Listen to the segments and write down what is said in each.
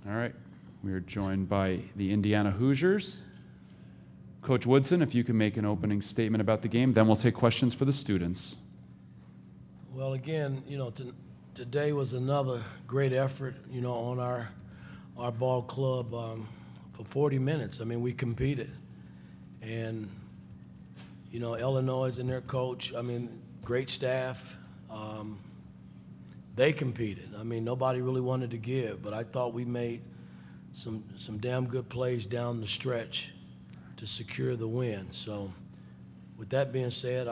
All right. We are joined by the Indiana Hoosiers. Coach Woodson, if you can make an opening statement about the game, then we'll take questions for the students. Well, again, today was another great effort, on our ball club for 40 minutes. I mean, we competed. And, Illinois and their coach, great staff. They competed. Nobody really wanted to give, but I thought we made some damn good plays down the stretch to secure the win. So with that being said,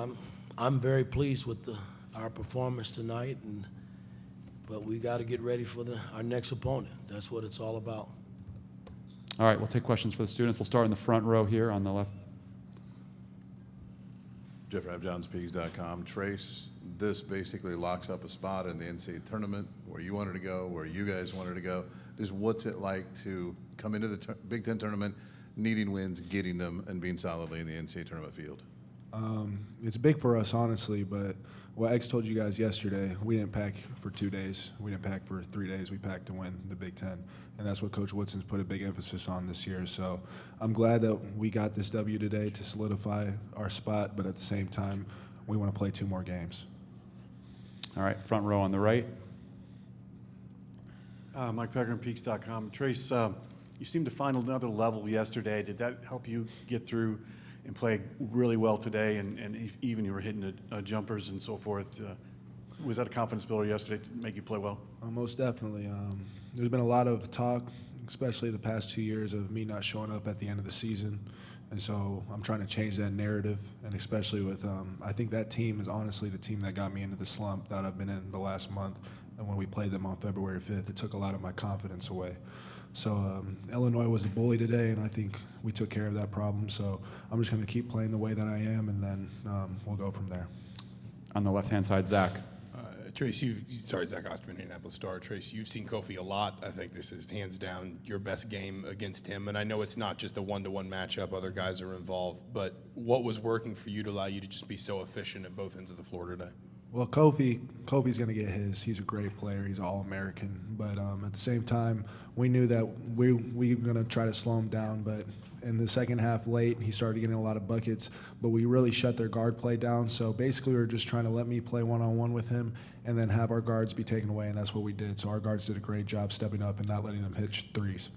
I'm very pleased with our performance tonight, but we got to get ready for our next opponent. That's what it's all about. All right, we'll take questions for the students. We'll start in the front row here on the left. Jeffrey JohnsPeaks.com. Trace, this basically locks up a spot in the NCAA tournament where you wanted to go, where you guys wanted to go. Just what's it like to come into the Big Ten tournament, needing wins, getting them, and being solidly in the NCAA tournament field? It's big for us, honestly, but what X told you guys yesterday, we didn't pack for 2 days. We didn't pack for 3 days. We packed to win the Big Ten, and that's what Coach Woodson's put a big emphasis on this year. So I'm glad that we got this W today to solidify our spot, but at the same time, we want to play 2 more games. All right, front row on the right. Mike Pecker, Peaks.com. Trace, you seemed to find another level yesterday. Did that help you get through and play really well today, and even you were hitting jumpers and so forth? Was that a confidence builder yesterday to make you play well? Most definitely. There's been a lot of talk, especially the past 2 years, of me not showing up at the end of the season. And so I'm trying to change that narrative, and especially with, I think that team is honestly the team that got me into the slump that I've been in the last month. And when we played them on February 5th, it took a lot of my confidence away. So Illinois was a bully today, and I think we took care of that problem. So I'm just going to keep playing the way that I am, and then we'll go from there. On the left-hand side, Zach. Trace, Zach Osterman, Indianapolis Star. Trace, you've seen Kofi a lot. I think this is hands down your best game against him. And I know it's not just a one-to-one matchup. Other guys are involved. But what was working for you to allow you to just be so efficient at both ends of the floor today? Well, Kofi's going to get his. He's a great player. He's All-American. But at the same time, we knew that we were going to try to slow him down. But in the second half late, he started getting a lot of buckets. But we really shut their guard play down. So basically, we were just trying to let me play one-on-one with him and then have our guards be taken away, and that's what we did. So our guards did a great job stepping up and not letting them hit threes.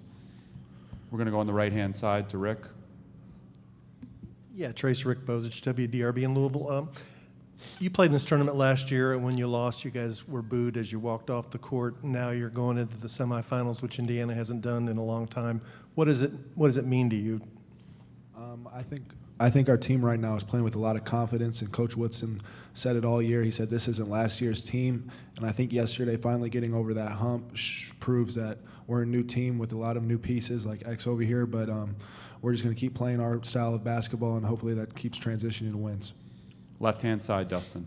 We're going to go on the right-hand side to Rick. Yeah, Trace, Rick Bozich, WDRB in Louisville. You played in this tournament last year, and when you lost, you guys were booed as you walked off the court. Now you're going into the semifinals, which Indiana hasn't done in a long time. What does it mean to you? I think our team right now is playing with a lot of confidence, and Coach Woodson said it all year. He said this isn't last year's team, and I think yesterday finally getting over that hump proves that we're a new team with a lot of new pieces like X over here, but we're just going to keep playing our style of basketball, and hopefully that keeps transitioning to wins. Left-hand side, Dustin.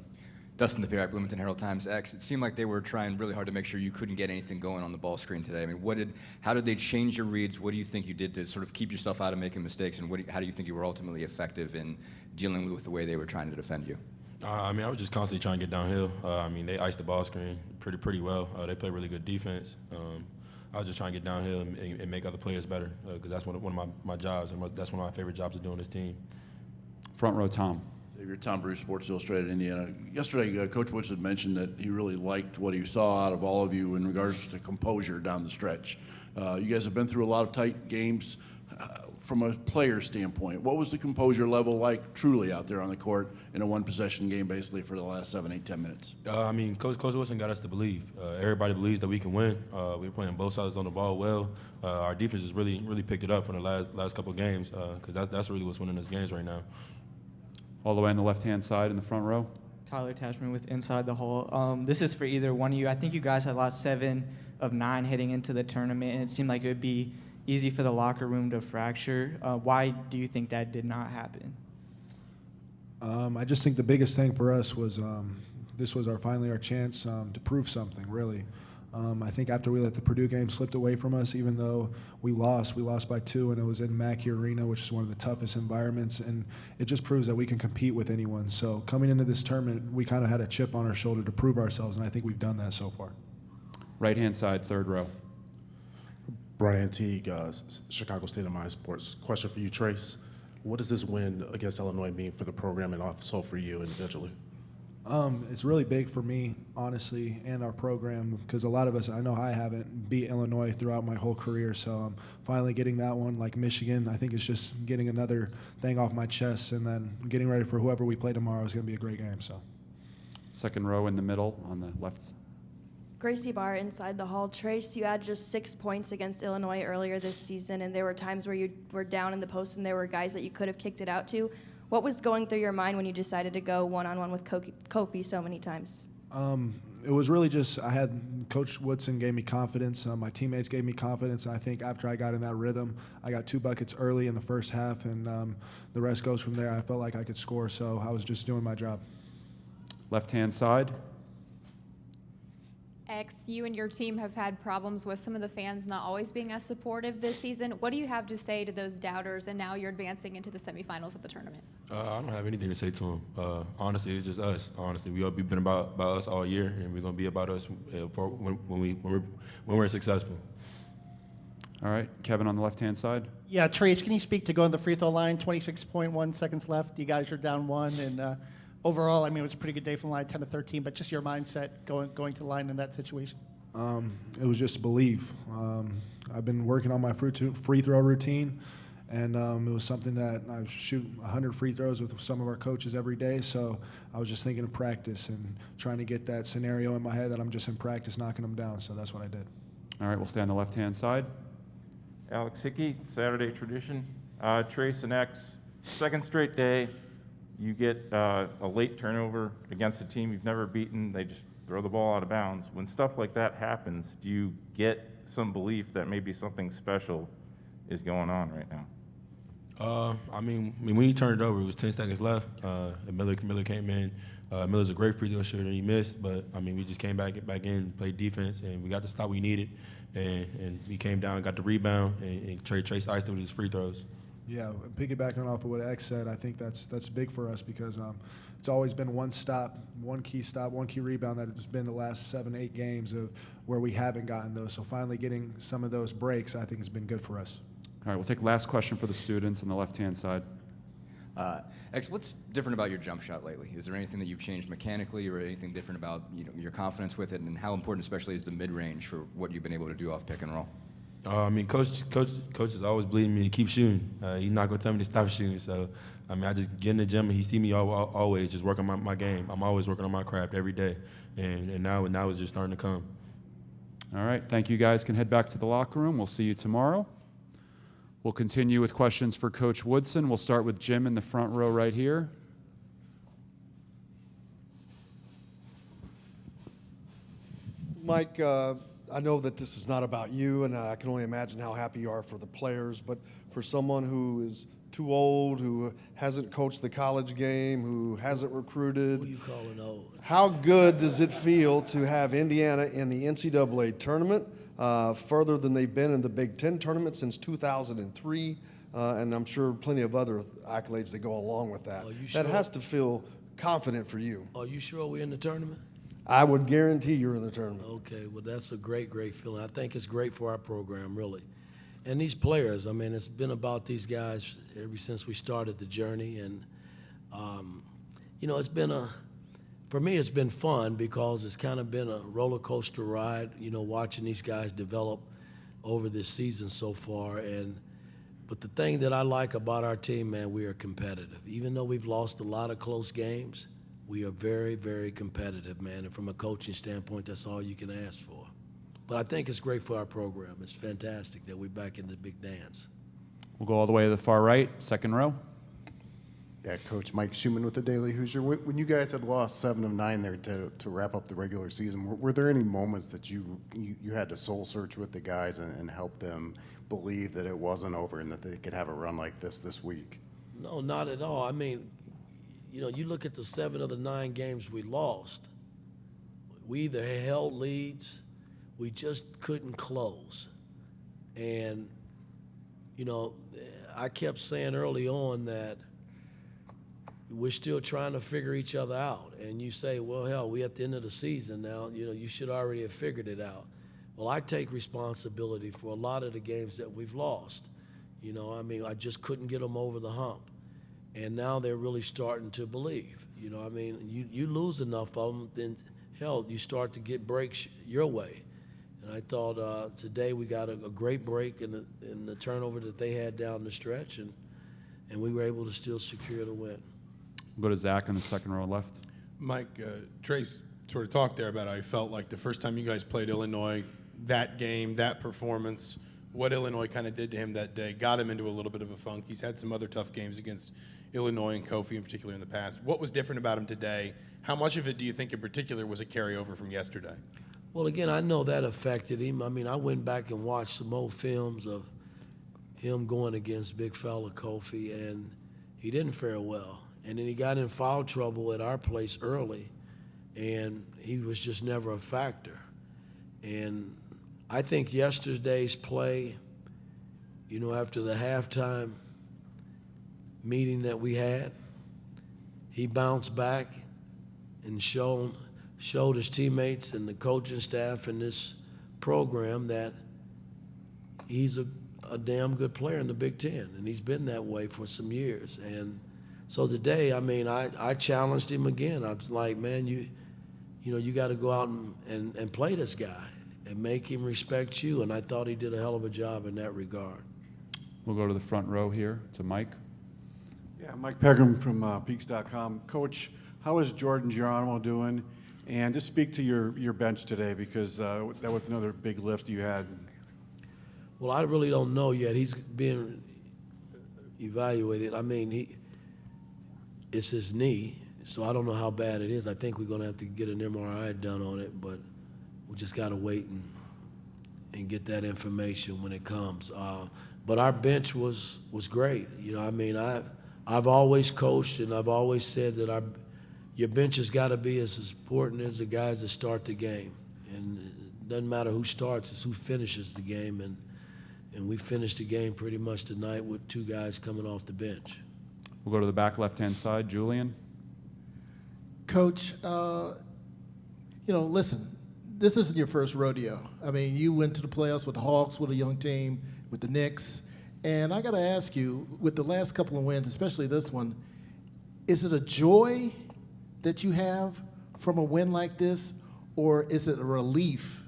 Dustin DePierre, Bloomington Herald-Times. X, it seemed like they were trying really hard to make sure you couldn't get anything going on the ball screen today. I mean, how did they change your reads? What do you think you did to sort of keep yourself out of making mistakes? And how do you think you were ultimately effective in dealing with the way they were trying to defend you? I was just constantly trying to get downhill. They iced the ball screen pretty well. They play really good defense. I was just trying to get downhill and make other players better because that's one of my jobs, and that's one of my favorite jobs of doing this team. Front row, Tom. You're Tom Bruce, Sports Illustrated, Indiana. Yesterday, Coach Woods had mentioned that he really liked what he saw out of all of you in regards to composure down the stretch. You guys have been through a lot of tight games. From a player standpoint, what was the composure level like truly out there on the court in a one-possession game basically for the last 7, 8, 10 minutes? Coach Wilson got us to believe. Everybody believes that we can win. We were playing both sides on the ball well. Our defense has really picked it up from the last couple of games because that's really what's winning us games right now. All the way on the left-hand side in the front row. Tyler Tashman with Inside the Hole. This is for either one of you. I think you guys had lost 7 of 9 heading into the tournament, and it seemed like it would be easy for the locker room to fracture. Why do you think that did not happen? I just think the biggest thing for us was this was finally our chance to prove something, really. I think after we let the Purdue game slipped away from us, even though we lost by 2, and it was in Mackey Arena, which is one of the toughest environments, and it just proves that we can compete with anyone. So coming into this tournament, we kind of had a chip on our shoulder to prove ourselves, and I think we've done that so far. Right-hand side, third row. Brian Teague, Chicago State of Mind Sports. Question for you, Trace. What does this win against Illinois mean for the program and also for you individually? It's really big for me, honestly, and our program, because a lot of us, I know I haven't beat Illinois throughout my whole career, so finally getting that one, like Michigan, I think it's just getting another thing off my chest, and then getting ready for whoever we play tomorrow is going to be a great game. So, Second row in the middle on the left. Gracie Barr inside the hall. Trace, you had just 6 points against Illinois earlier this season, and there were times where you were down in the post and there were guys that you could have kicked it out to. What was going through your mind when you decided to go one-on-one with Kofi so many times? It was really just I had Coach Woodson gave me confidence. My teammates gave me confidence. And I think after I got in that rhythm, I got 2 buckets early in the first half, and the rest goes from there. I felt like I could score, so I was just doing my job. Left-hand side. X, you and your team have had problems with some of the fans not always being as supportive this season. What do you have to say to those doubters, and now you're advancing into the semifinals of the tournament? I don't have anything to say to them. Honestly, it's just us. Honestly, we've been about us all year, and we're gonna be about us when we're successful. All right, Kevin on the left-hand side. Yeah, Trace, can you speak to going to the free throw line? 26.1 seconds left. You guys are down 1, and overall, I mean, it was a pretty good day from line 10 to 13. But just your mindset going to the line in that situation. It was just belief. I've been working on my free throw routine, and it was something that I shoot 100 free throws with some of our coaches every day. So I was just thinking of practice and trying to get that scenario in my head that I'm just in practice knocking them down. So that's what I did. All right, we'll stay on the left-hand side. Alex Hickey, Saturday Tradition. Trace and X, second straight day. You get a late turnover against a team you've never beaten. They just throw the ball out of bounds. When stuff like that happens, do you get some belief that maybe something special is going on right now? I mean, when he turned it over, it was 10 seconds left. And Miller came in. Miller's a great free throw shooter. He missed, but I mean, we just came back in, played defense, and we got the stop we needed. And we came down, got the rebound, and Trace iced it with his free throws. Yeah, piggybacking off of what X said, I think that's big for us because it's always been one key rebound that has been the last 7-8 games of where we haven't gotten those. So finally getting some of those breaks, I think, has been good for us. All right, we'll take last question for the students on the left-hand side. X, what's different about your jump shot lately? Is there anything that you've changed mechanically, or anything different about your confidence with it, and how important, especially, is the mid-range for what you've been able to do off pick and roll? I mean, coach is always believing me to keep shooting. He's not gonna tell me to stop shooting. So, I mean, I just get in the gym and he see me always just working my game. I'm always working on my craft every day, and now it's just starting to come. All right, thank you guys. Can head back to the locker room. We'll see you tomorrow. We'll continue with questions for Coach Woodson. We'll start with Jim in the front row right here. Mike, I know that this is not about you, and I can only imagine how happy you are for the players, but for someone who is too old, who hasn't coached the college game, who hasn't recruited, Who you calling old? how good does it feel to have Indiana in the NCAA tournament, further than they've been in the Big Ten tournament since 2003, and I'm sure plenty of other accolades that go along with that. That has to feel confident for you. Are you sure we're in the tournament? I would guarantee you're in the tournament. Okay, well, that's a great, great feeling. I think it's great for our program, really. And these players, I mean, it's been about these guys ever since we started the journey. And, it's been for me, it's been fun because it's kind of been a roller coaster ride, watching these guys develop over this season so far. But the thing that I like about our team, man, we are competitive. Even though we've lost a lot of close games, we are very, very competitive, man. And from a coaching standpoint, that's all you can ask for. But I think it's great for our program. It's fantastic that we're back in the big dance. We'll go all the way to the far right, second row. Yeah, Coach Mike Schumann with the Daily Hoosier. When you guys had lost 7 of 9 there to wrap up the regular season, were there any moments that you had to soul search with the guys and help them believe that it wasn't over and that they could have a run like this week? No, not at all. I mean, you look at the 7 of the 9 games we lost, we either held leads, we just couldn't close. And, I kept saying early on that we're still trying to figure each other out. And you say, well, hell, we at the end of the season now, you should already have figured it out. Well, I take responsibility for a lot of the games that we've lost. You know, I mean, I just couldn't get them over the hump. And now they're really starting to believe. You know, I mean, you lose enough of them, then, hell, you start to get breaks your way. And I thought today we got a great break in the turnover that they had down the stretch, and we were able to still secure the win. We'll go to Zach in the second row left. Mike, Trace sort of talked there about how he felt like the first time you guys played Illinois, that game, that performance, what Illinois kind of did to him that day, got him into a little bit of a funk. He's had some other tough games against Illinois and Kofi in particular in the past. What was different about him today? How much of it do you think in particular was a carryover from yesterday? Well, again, I know that affected him. I mean, I went back and watched some old films of him going against big fella Kofi, and he didn't fare well. And then he got in foul trouble at our place early, and he was just never a factor. And I think yesterday's play, you know, after the halftime meeting that we had, he bounced back and showed his teammates and the coaching staff in this program that he's a damn good player in the Big Ten, and he's been that way for some years. And so today, I mean, I challenged him again. I was like, man, you know, you got to go out and play this guy and make him respect you, and I thought he did a hell of a job in that regard. We'll go to the front row here to Mike. Yeah, Mike Pegram from Peaks.com. Coach, how is Jordan Geronimo doing? And just speak to your bench today, because that was another big lift you had. Well, I really don't know yet. He's being evaluated. I mean, it's his knee, so I don't know how bad it is. I think we're going to have to get an MRI done on it, but we just got to wait and get that information when it comes. But our bench was great. You know, I mean, I've always coached, and I've always said that your bench has got to be as important as the guys that start the game. And it doesn't matter who starts, it's who finishes the game. And we finished the game pretty much tonight with two guys coming off the bench. We'll go to the back left-hand side. Julian. Coach, you know, listen, this isn't your first rodeo. I mean, you went to the playoffs with the Hawks, with a young team, with the Knicks. And I got to ask you, with the last couple of wins, especially this one, is it a joy that you have from a win like this, or is it a relief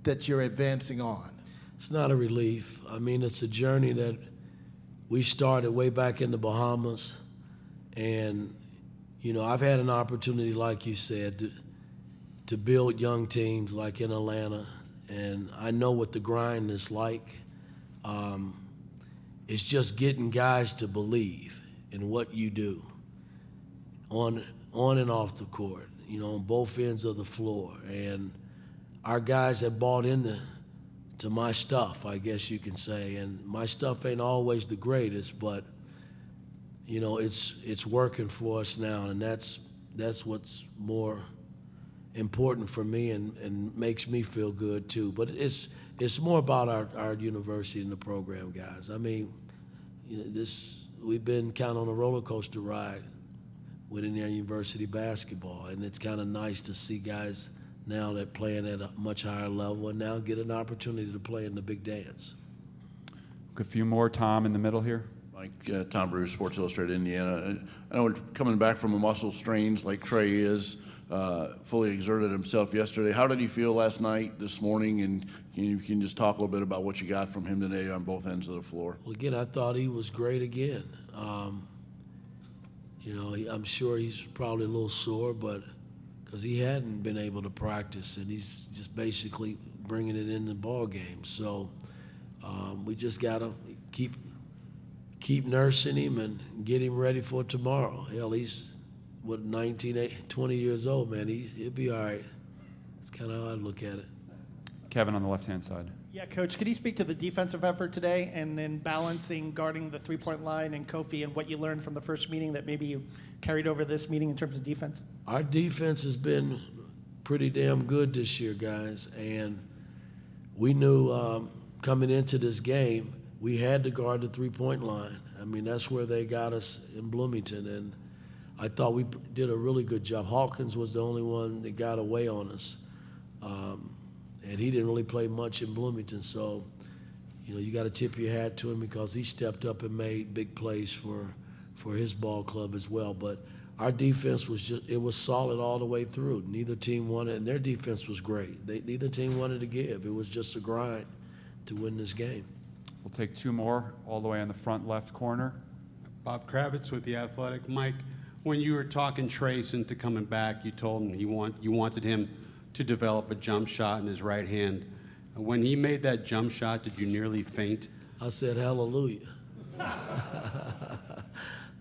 that you're advancing on? It's not a relief. I mean, it's a journey that we started way back in the Bahamas. And, you know, I've had an opportunity, like you said, to build young teams like in Atlanta. And I know what the grind is like. It's just getting guys to believe in what you do on and off the court, you know, on both ends of the floor. And our guys have bought into my stuff, I guess you can say. And my stuff ain't always the greatest, but, you know, it's working for us now. And that's what's more important for me and makes me feel good too. But it's more about our university and the program, guys. I mean, you know, we've been kind of on a roller coaster ride with Indiana University basketball, and it's kind of nice to see guys now that playing at a much higher level and now get an opportunity to play in the big dance. A few more. Tom in the middle here. Mike, Tom Bruce, Sports Illustrated, Indiana. I know coming back from a muscle strains like Trey is, fully exerted himself yesterday. How did he feel last night, this morning? And you can just talk a little bit about what you got from him today on both ends of the floor. Well, again, I thought he was great again. You know, I'm sure he's probably a little sore, but because he hadn't been able to practice, and he's just basically bringing it in the ball game. So we just got to keep nursing him and get him ready for tomorrow. Hell, he's 20 years old, man. He'll be all right. That's kind of how I look at it. Kevin on the left-hand side. Yeah, Coach, could you speak to the defensive effort today and then balancing guarding the three-point line and Kofi and what you learned from the first meeting that maybe you carried over this meeting in terms of defense? Our defense has been pretty damn good this year, guys, and we knew coming into this game we had to guard the three-point line. I mean, that's where they got us in Bloomington, and I thought we did a really good job. Hawkins was the only one that got away on us. and he didn't really play much in Bloomington. So, you got to tip your hat to him because he stepped up and made big plays for his ball club as well. But our defense was solid all the way through. Neither team wanted, and their defense was great. Neither team wanted to give. It was just a grind to win this game. We'll take two more all the way on the front left corner. Bob Kravitz with The Athletic. Mike, when you were talking Trace into coming back, you told him you wanted him to develop a jump shot in his right hand. When he made that jump shot, did you nearly faint? I said, hallelujah.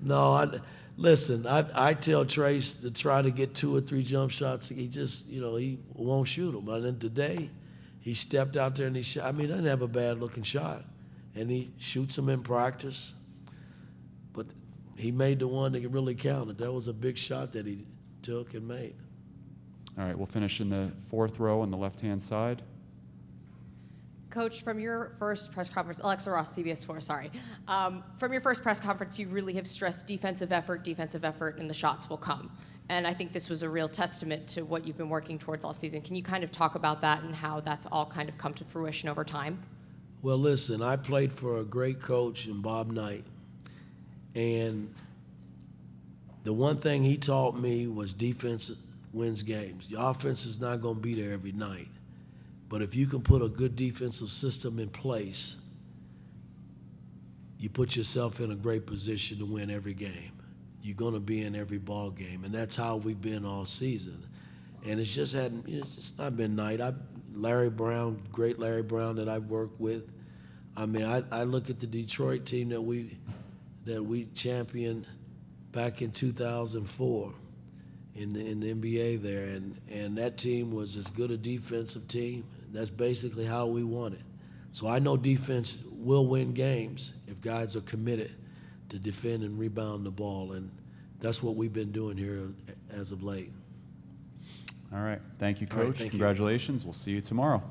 No, listen, I tell Trace to try to get 2 or 3 jump shots. He just, he won't shoot them. And then today, he stepped out there and he shot. I mean, he doesn't have a bad-looking shot. And he shoots them in practice. But he made the one that really counted. That was a big shot that he took and made. All right, we'll finish in the fourth row on the left-hand side. Coach, from your first press conference, Alexa Ross, CBS Sports, sorry. From your first press conference, you really have stressed defensive effort, and the shots will come. And I think this was a real testament to what you've been working towards all season. Can you kind of talk about that and how that's all kind of come to fruition over time? Well, listen, I played for a great coach in Bob Knight. And the one thing he taught me was defense wins games. Your offense is not going to be there every night. But if you can put a good defensive system in place, you put yourself in a great position to win every game. You're going to be in every ball game, and that's how we've been all season. And it's not been Knight. Larry Brown, great Larry Brown that I've worked with. I mean, I look at the Detroit team that we championed back in 2004 in the NBA there, and that team was as good a defensive team. That's basically how we won it. So I know defense will win games if guys are committed to defend and rebound the ball, and that's what we've been doing here as of late. All right. Thank you, Coach. All right, thank you. Congratulations. We'll see you tomorrow.